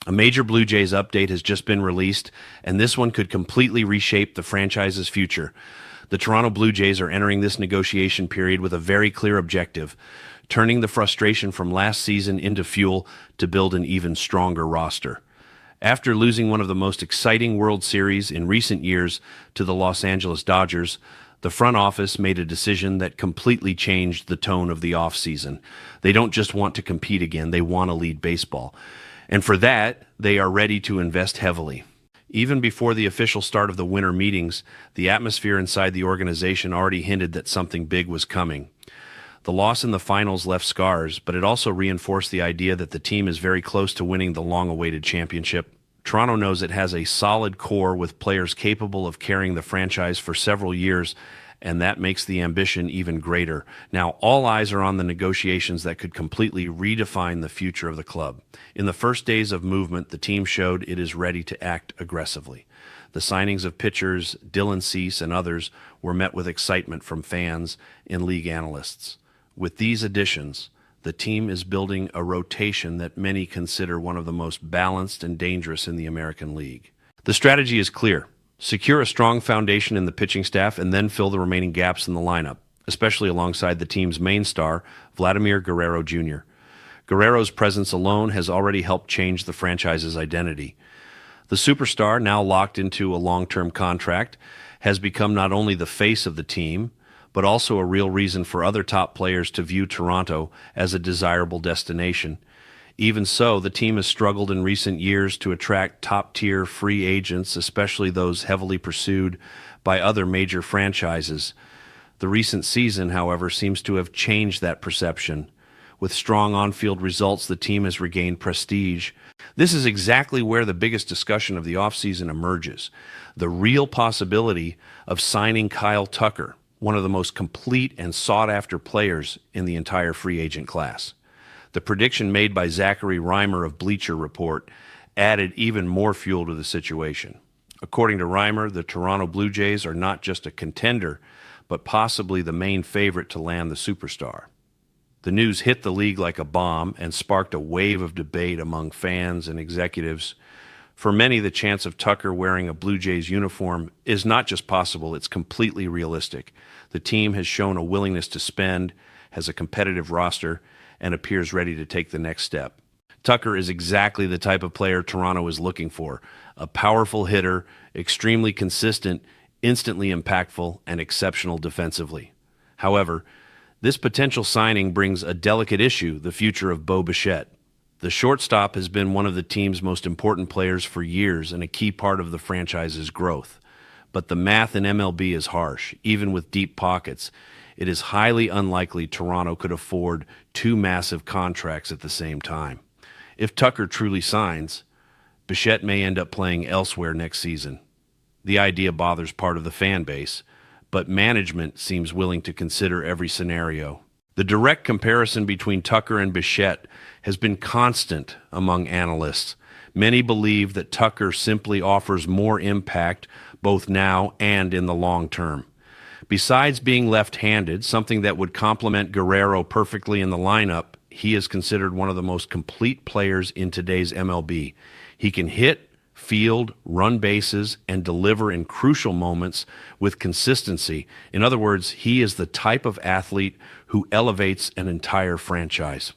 A major Blue Jays update has just been released, and this one could completely reshape the franchise's future. The Toronto Blue Jays are entering this negotiation period with a very clear objective, turning the frustration from last season into fuel to build an even stronger roster. After losing one of the most exciting World Series in recent years to the Los Angeles Dodgers, the front office made a decision that completely changed the tone of the offseason. They don't just want to compete again, they want to lead baseball. And for that, they are ready to invest heavily. Even before the official start of the winter meetings, the atmosphere inside the organization already hinted that something big was coming. The loss in the finals left scars, but it also reinforced the idea that the team is very close to winning the long-awaited championship. Toronto knows it has a solid core with players capable of carrying the franchise for several years, and that makes the ambition even greater. Now, all eyes are on the negotiations that could completely redefine the future of the club. In the first days of movement, the team showed it is ready to act aggressively. The signings of pitchers Dylan Cease and others were met with excitement from fans and league analysts. With these additions, the team is building a rotation that many consider one of the most balanced and dangerous in the American League. The strategy is clear. Secure a strong foundation in the pitching staff and then fill the remaining gaps in the lineup, especially alongside the team's main star, Vladimir Guerrero Jr. Guerrero's presence alone has already helped change the franchise's identity. The superstar, now locked into a long-term contract, has become not only the face of the team, but also a real reason for other top players to view Toronto as a desirable destination. Even so, the team has struggled in recent years to attract top-tier free agents, especially those heavily pursued by other major franchises. The recent season, however, seems to have changed that perception. With strong on-field results, the team has regained prestige. This is exactly where the biggest discussion of the offseason emerges. The real possibility of signing Kyle Tucker, one of the most complete and sought-after players in the entire free agent class. The prediction made by Zachary Rymer of Bleacher Report added even more fuel to the situation. According to Rymer, the Toronto Blue Jays are not just a contender, but possibly the main favorite to land the superstar. The news hit the league like a bomb and sparked a wave of debate among fans and executives. For many, the chance of Tucker wearing a Blue Jays uniform is not just possible, it's completely realistic. The team has shown a willingness to spend, has a competitive roster, and appears ready to take the next step. Tucker is exactly the type of player Toronto is looking for, a powerful hitter, extremely consistent, instantly impactful, and exceptional defensively. However, this potential signing brings a delicate issue, the future of Bo Bichette. The shortstop has been one of the team's most important players for years and a key part of the franchise's growth. But the math in MLB is harsh. Even with deep pockets, it is highly unlikely Toronto could afford two massive contracts at the same time. If Tucker truly signs, Bichette may end up playing elsewhere next season. The idea bothers part of the fan base, but management seems willing to consider every scenario. The direct comparison between Tucker and Bichette has been constant among analysts. Many believe that Tucker simply offers more impact both now and in the long term. Besides being left-handed, something that would complement Guerrero perfectly in the lineup, he is considered one of the most complete players in today's MLB. He can hit, field, run bases, and deliver in crucial moments with consistency. In other words, he is the type of athlete who elevates an entire franchise.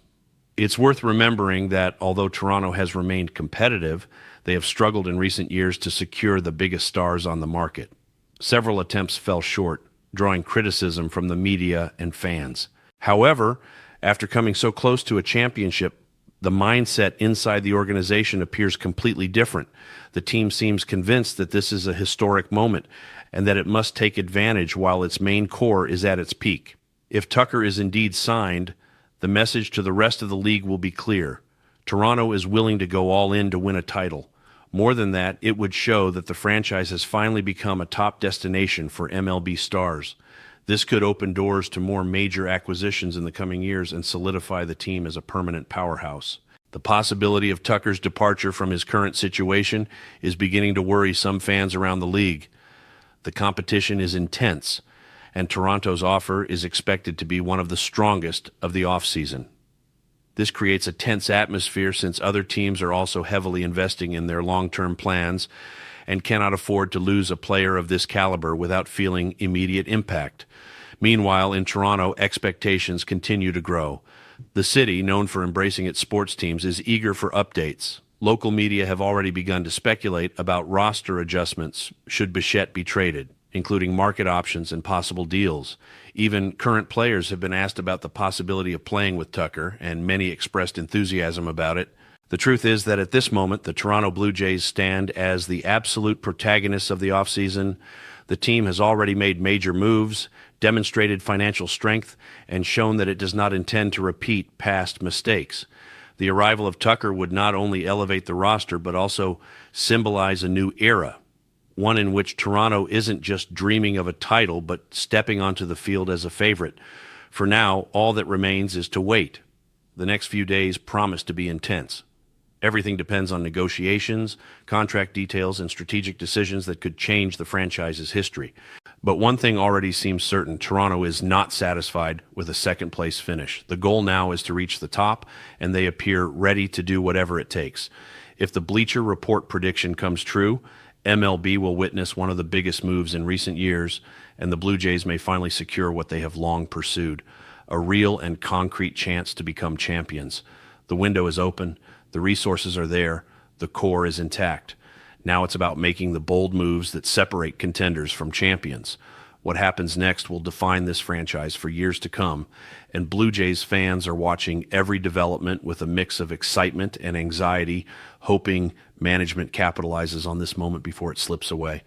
It's worth remembering that although Toronto has remained competitive, they have struggled in recent years to secure the biggest stars on the market. Several attempts fell short, drawing criticism from the media and fans. However, after coming so close to a championship, the mindset inside the organization appears completely different. The team seems convinced that this is a historic moment and that it must take advantage while its main core is at its peak. If Tucker is indeed signed, the message to the rest of the league will be clear. Toronto is willing to go all in to win a title. More than that, it would show that the franchise has finally become a top destination for MLB stars. This could open doors to more major acquisitions in the coming years and solidify the team as a permanent powerhouse. The possibility of Tucker's departure from his current situation is beginning to worry some fans around the league. The competition is intense, and Toronto's offer is expected to be one of the strongest of the offseason. This creates a tense atmosphere since other teams are also heavily investing in their long-term plans and cannot afford to lose a player of this caliber without feeling immediate impact. Meanwhile, in Toronto, expectations continue to grow. The city, known for embracing its sports teams, is eager for updates. Local media have already begun to speculate about roster adjustments should Bichette be traded, including market options and possible deals. Even current players have been asked about the possibility of playing with Tucker, and many expressed enthusiasm about it. The truth is that at this moment, the Toronto Blue Jays stand as the absolute protagonists of the offseason. The team has already made major moves, demonstrated financial strength, and shown that it does not intend to repeat past mistakes. The arrival of Tucker would not only elevate the roster, but also symbolize a new era, one in which Toronto isn't just dreaming of a title, but stepping onto the field as a favorite. For now, all that remains is to wait. The next few days promise to be intense. Everything depends on negotiations, contract details, and strategic decisions that could change the franchise's history. But one thing already seems certain: Toronto is not satisfied with a second-place finish. The goal now is to reach the top, and they appear ready to do whatever it takes. If the Bleacher Report prediction comes true, MLB will witness one of the biggest moves in recent years, and the Blue Jays may finally secure what they have long pursued: a real and concrete chance to become champions. The window is open, the resources are there, the core is intact. Now it's about making the bold moves that separate contenders from champions. What happens next will define this franchise for years to come, and Blue Jays fans are watching every development with a mix of excitement and anxiety, hoping management capitalizes on this moment before it slips away.